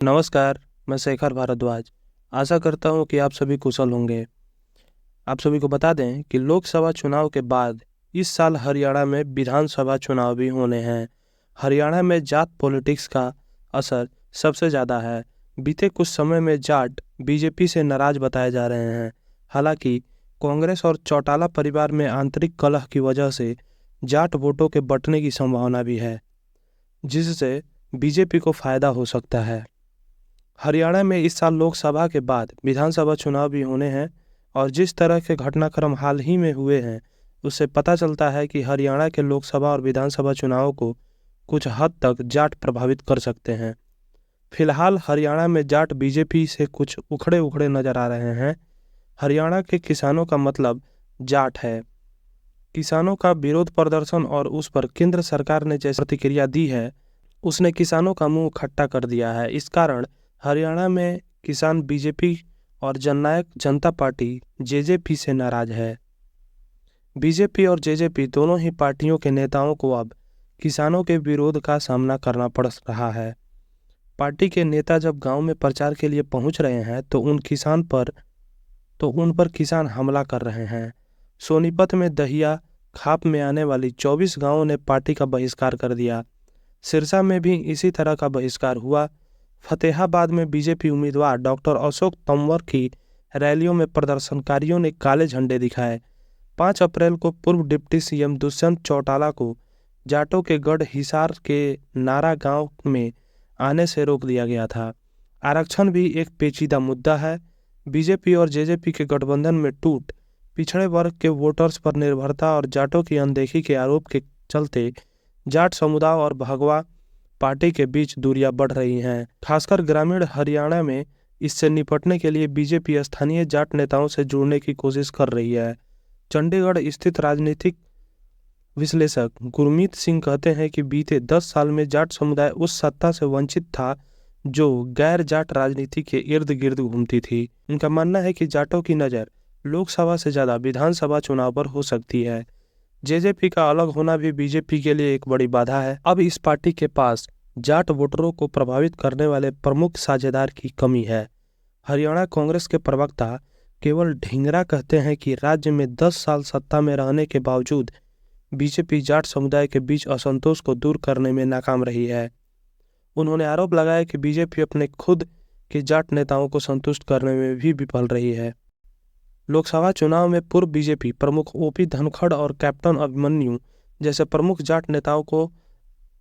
नमस्कार, मैं शेखर भारद्वाज। आशा करता हूँ कि आप सभी कुशल होंगे। आप सभी को बता दें कि लोकसभा चुनाव के बाद इस साल हरियाणा में विधानसभा चुनाव भी होने हैं। हरियाणा में जाट पॉलिटिक्स का असर सबसे ज़्यादा है। बीते कुछ समय में जाट बीजेपी से नाराज बताए जा रहे हैं। हालांकि कांग्रेस और चौटाला परिवार में आंतरिक कलह की वजह से जाट वोटों के बंटने की संभावना भी है, जिससे बीजेपी को फायदा हो सकता है। हरियाणा में इस साल लोकसभा के बाद विधानसभा चुनाव भी होने हैं और जिस तरह के घटनाक्रम हाल ही में हुए हैं, उससे पता चलता है कि हरियाणा के लोकसभा और विधानसभा चुनावों को कुछ हद तक जाट प्रभावित कर सकते हैं। फिलहाल हरियाणा में जाट बीजेपी से कुछ उखड़े उखड़े नजर आ रहे हैं। हरियाणा के किसानों का मतलब जाट है। किसानों का विरोध प्रदर्शन और उस पर केंद्र सरकार ने जैसी प्रतिक्रिया दी है, उसने किसानों का मुंह खट्टा कर दिया है। इस कारण हरियाणा में किसान बीजेपी और जननायक जनता पार्टी जेजेपी से नाराज है। बीजेपी और जेजेपी दोनों ही पार्टियों के नेताओं को अब किसानों के विरोध का सामना करना पड़ रहा है। पार्टी के नेता जब गांव में प्रचार के लिए पहुंच रहे हैं तो उन पर किसान हमला कर रहे हैं। सोनीपत में दहिया खाप में आने वाली 24 गांवों ने पार्टी का बहिष्कार कर दिया। सिरसा में भी इसी तरह का बहिष्कार हुआ। फतेहाबाद में बीजेपी उम्मीदवार डॉक्टर अशोक तंवर की रैलियों में प्रदर्शनकारियों ने काले झंडे दिखाए। 5 अप्रैल को पूर्व डिप्टी सीएम दुष्यंत चौटाला को जाटों के गढ़ हिसार के नारा गांव में आने से रोक दिया गया था। आरक्षण भी एक पेचीदा मुद्दा है। बीजेपी और जेजेपी के गठबंधन में टूट, पिछड़े वर्ग के वोटर्स पर निर्भरता और जाटों की अनदेखी के आरोप के चलते जाट समुदाय और भगवा पार्टी के बीच दूरियां बढ़ रही हैं। खासकर ग्रामीण हरियाणा में इससे निपटने के लिए बीजेपी स्थानीय जाट नेताओं से जुड़ने की कोशिश कर रही है। चंडीगढ़ स्थित राजनीतिक विश्लेषक गुरमीत सिंह कहते हैं कि बीते 10 साल में जाट समुदाय उस सत्ता से वंचित था जो गैर जाट राजनीति के इर्द गिर्द घूमती थी। उनका मानना है कि जाटों की नज़र लोकसभा से ज़्यादा विधानसभा चुनाव पर हो सकती है। जेजेपी का अलग होना भी बीजेपी के लिए एक बड़ी बाधा है। अब इस पार्टी के पास जाट वोटरों को प्रभावित करने वाले प्रमुख साझेदार की कमी है। हरियाणा कांग्रेस के प्रवक्ता केवल ढींगरा कहते हैं कि राज्य में 10 साल सत्ता में रहने के बावजूद बीजेपी जाट समुदाय के बीच असंतोष को दूर करने में नाकाम रही है। उन्होंने आरोप लगाया कि बीजेपी अपने खुद के जाट नेताओं को संतुष्ट करने में भी विफल रही है। लोकसभा चुनाव में पूर्व बीजेपी प्रमुख ओपी धनखड़ और कैप्टन अभिमन्यु जैसे प्रमुख जाट नेताओं को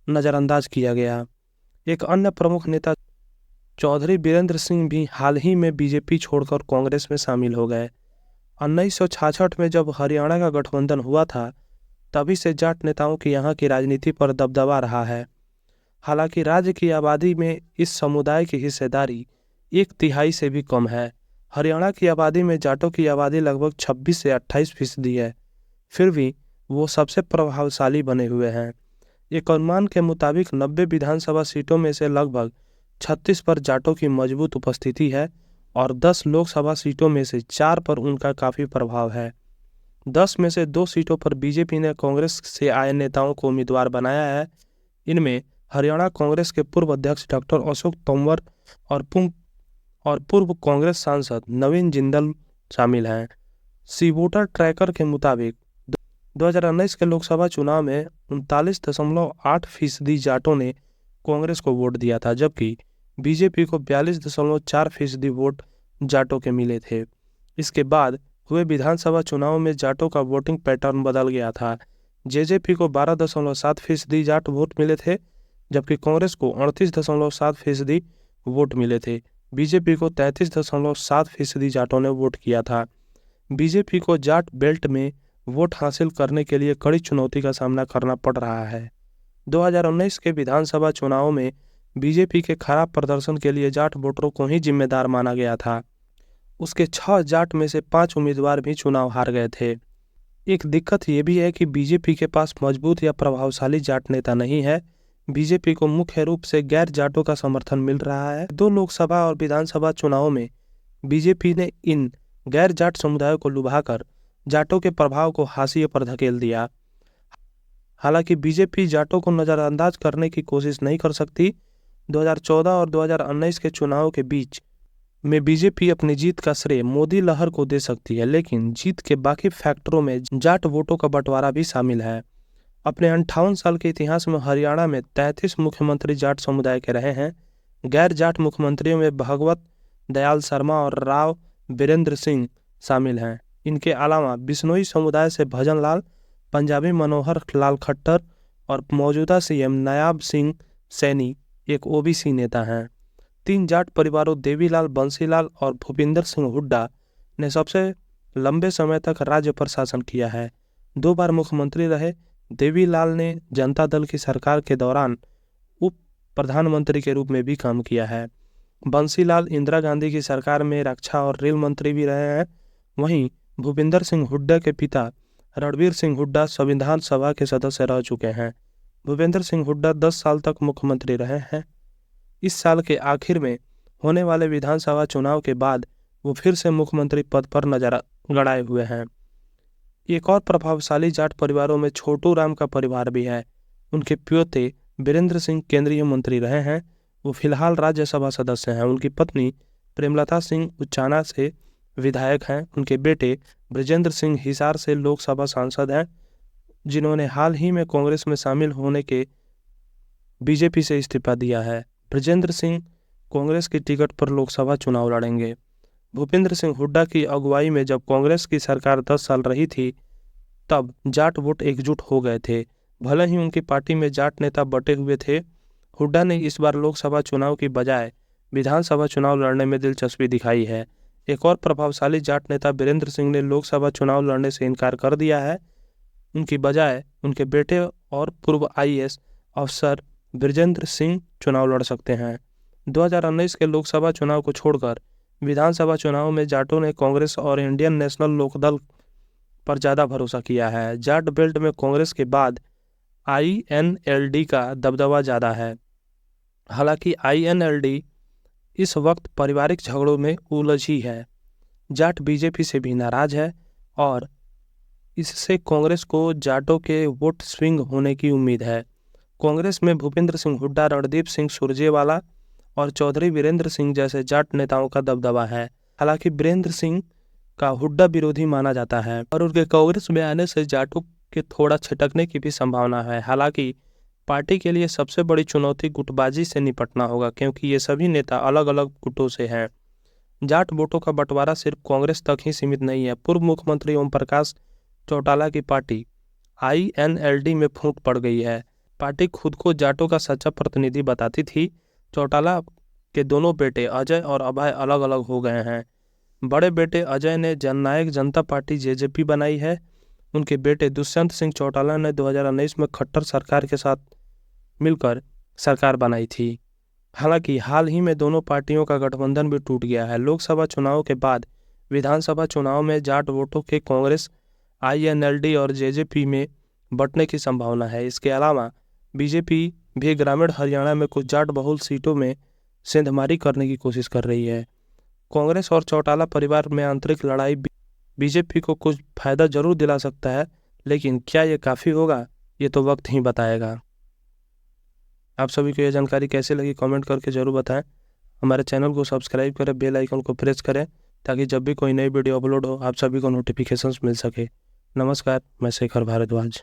नजरअंदाज किया गया। एक अन्य प्रमुख नेता चौधरी बीरेंद्र सिंह भी हाल ही में बीजेपी छोड़कर कांग्रेस में शामिल हो गए। 1966 में जब हरियाणा का गठबंधन हुआ था, तभी से जाट नेताओं की यहाँ की राजनीति पर दबदबा रहा है। हालांकि राज्य की आबादी में इस समुदाय की हिस्सेदारी 1/3 से भी कम है। हरियाणा की आबादी में जाटों की आबादी लगभग 26 से 28% है। फिर भी वो सबसे प्रभावशाली बने हुए हैं। एक अनुमान के मुताबिक 90 विधानसभा सीटों में से लगभग 36 पर जाटों की मजबूत उपस्थिति है और 10 लोकसभा सीटों में से 4 पर उनका काफ़ी प्रभाव है। 10 में से 2 सीटों पर बीजेपी ने कांग्रेस से आए नेताओं को उम्मीदवार बनाया है। इनमें हरियाणा कांग्रेस के पूर्व अध्यक्ष डॉक्टर अशोक तंवर और पूर्व कांग्रेस सांसद नवीन जिंदल शामिल हैं। सी वोटर ट्रैकर के मुताबिक 2019 के लोकसभा चुनाव में 39.8% जाटों ने कांग्रेस को वोट दिया था, जबकि बीजेपी को 42.4% वोट जाटों के मिले थे। इसके बाद हुए विधानसभा चुनाव में जाटों का वोटिंग पैटर्न बदल गया था। जेजेपी को 12.7% जाट वोट मिले थे, जबकि कांग्रेस को 38.7% वोट मिले थे। बीजेपी को 33.7% जाटों ने वोट किया था। बीजेपी को जाट बेल्ट में वोट हासिल करने के लिए कड़ी चुनौती का सामना करना पड़ रहा है। 2019 के विधानसभा चुनाव में बीजेपी के खराब प्रदर्शन के लिए जाट वोटरों को ही जिम्मेदार माना गया था। उसके 6 जाट में से 5 उम्मीदवार भी चुनाव हार गए थे। एक दिक्कत ये भी है कि बीजेपी के पास मजबूत या प्रभावशाली जाट नेता नहीं है। बीजेपी को मुख्य रूप से गैर जाटों का समर्थन मिल रहा है। 2 लोकसभा और विधानसभा चुनावों में बीजेपी ने इन गैर जाट समुदायों को लुभाकर जाटों के प्रभाव को हाशिए पर धकेल दिया। हालांकि बीजेपी जाटों को नजरअंदाज करने की कोशिश नहीं कर सकती। 2014 और 2019 के चुनाव के बीच में बीजेपी अपनी जीत का श्रेय मोदी लहर को दे सकती है, लेकिन जीत के बाकी फैक्टरों में जाट वोटों का बंटवारा भी शामिल है। अपने 58 साल के इतिहास में हरियाणा में 33 मुख्यमंत्री जाट समुदाय के रहे हैं। गैर जाट मुख्यमंत्रियों में भगवत दयाल शर्मा और राव बीरेंद्र सिंह शामिल हैं। इनके अलावा बिश्नोई समुदाय से भजन लाल, पंजाबी मनोहर लाल खट्टर और मौजूदा सीएम नायाब सिंह सैनी एक ओबीसी नेता हैं। 3 जाट परिवारों देवीलाल, बंसीलाल और भूपिंदर सिंह हुड्डा ने सबसे लंबे समय तक राज्य पर शासन किया है। 2 बार मुख्यमंत्री रहे। देवीलाल ने जनता दल की सरकार के दौरान उप प्रधानमंत्री के रूप में भी काम किया है। बंसीलाल इंदिरा गांधी की सरकार में रक्षा और रेल मंत्री भी रहे हैं। वहीं भूपिंदर सिंह हुड्डा के पिता रणबीर सिंह हुड्डा संविधान सभा के सदस्य रह चुके हैं। भूपेंद्र सिंह हुड्डा 10 साल तक मुख्यमंत्री रहे हैं। इस साल के आखिर में होने वाले विधानसभा चुनाव के बाद वो फिर से मुख्यमंत्री पद पर नजर गड़ाए हुए हैं। एक और प्रभावशाली जाट परिवारों में छोटू राम का परिवार भी है। उनके पोते बीरेंद्र सिंह केंद्रीय मंत्री रहे हैं। वो फिलहाल राज्यसभा सदस्य हैं। उनकी पत्नी प्रेमलता सिंह उचाना से विधायक हैं। उनके बेटे ब्रजेंद्र सिंह हिसार से लोकसभा सांसद हैं, जिन्होंने हाल ही में कांग्रेस में शामिल होने के बीजेपी से इस्तीफा दिया है। ब्रजेंद्र सिंह कांग्रेस की टिकट पर लोकसभा चुनाव लड़ेंगे। भूपेंद्र सिंह हुड्डा की अगुवाई में जब कांग्रेस की सरकार 10 साल रही थी, तब जाट वोट एकजुट हो गए थे। भले ही उनकी पार्टी में जाट नेता बटे हुए थे, हुड्डा ने इस बार लोकसभा चुनाव की बजाय विधानसभा चुनाव लड़ने में दिलचस्पी दिखाई है। एक और प्रभावशाली जाट नेता बीरेंद्र सिंह ने लोकसभा चुनाव लड़ने से इनकार कर दिया है। उनकी बजाय उनके बेटे और पूर्व आईएएस अफसर ब्रजेंद्र सिंह चुनाव लड़ सकते हैं। 2019 के लोकसभा चुनाव को छोड़कर विधानसभा चुनाव में जाटों ने कांग्रेस और इंडियन नेशनल लोकदल पर ज़्यादा भरोसा किया है। जाट बेल्ट में कांग्रेस के बाद आईएनएलडी का दबदबा ज़्यादा है। हालांकि आईएनएलडी इस वक्त पारिवारिक झगड़ों में उलझी है। जाट बीजेपी से भी नाराज है और इससे कांग्रेस को जाटों के वोट स्विंग होने की उम्मीद है। कांग्रेस में भूपेंद्र सिंह हुड्डा, रणदीप सिंह सुरजेवाला और चौधरी वीरेंद्र सिंह जैसे जाट नेताओं का दबदबा है। हालांकि वीरेंद्र सिंह का हुड्डा विरोधी माना जाता है और उनके कांग्रेस में आने से जाटों के थोड़ा छिटकने की भी संभावना है। हालांकि पार्टी के लिए सबसे बड़ी चुनौती गुटबाजी से निपटना होगा, क्योंकि ये सभी नेता अलग अलग गुटों से हैं। जाट वोटों का बंटवारा सिर्फ कांग्रेस तक ही सीमित नहीं है। पूर्व मुख्यमंत्री ओम प्रकाश चौटाला की पार्टी आईएनएलडी में फूट पड़ गई है। पार्टी खुद को जाटों का सच्चा प्रतिनिधि बताती थी। चौटाला के दोनों बेटे अजय और अभय अलग अलग हो गए हैं। बड़े बेटे अजय ने जननायक जनता पार्टी जेजेपी बनाई है। उनके बेटे दुष्यंत सिंह चौटाला ने 2019 में खट्टर सरकार के साथ मिलकर सरकार बनाई थी। हालांकि हाल ही में दोनों पार्टियों का गठबंधन भी टूट गया है। लोकसभा चुनाव के बाद विधानसभा चुनाव में जाट वोटों के कांग्रेस, आईएनएलडी और जेजेपी में बंटने की संभावना है। इसके अलावा बीजेपी भी ग्रामीण हरियाणा में कुछ जाट बहुल सीटों में सेंधमारी करने की कोशिश कर रही है। कांग्रेस और चौटाला परिवार में आंतरिक लड़ाई बीजेपी को कुछ फायदा जरूर दिला सकता है, लेकिन क्या ये काफ़ी होगा, ये तो वक्त ही बताएगा। आप सभी को यह जानकारी कैसी लगी कमेंट करके ज़रूर बताएं। हमारे चैनल को सब्सक्राइब करें, बेल आइकन को प्रेस करें, ताकि जब भी कोई नई वीडियो अपलोड हो आप सभी को नोटिफिकेशंस मिल सके। नमस्कार, मैं शेखर भारद्वाज।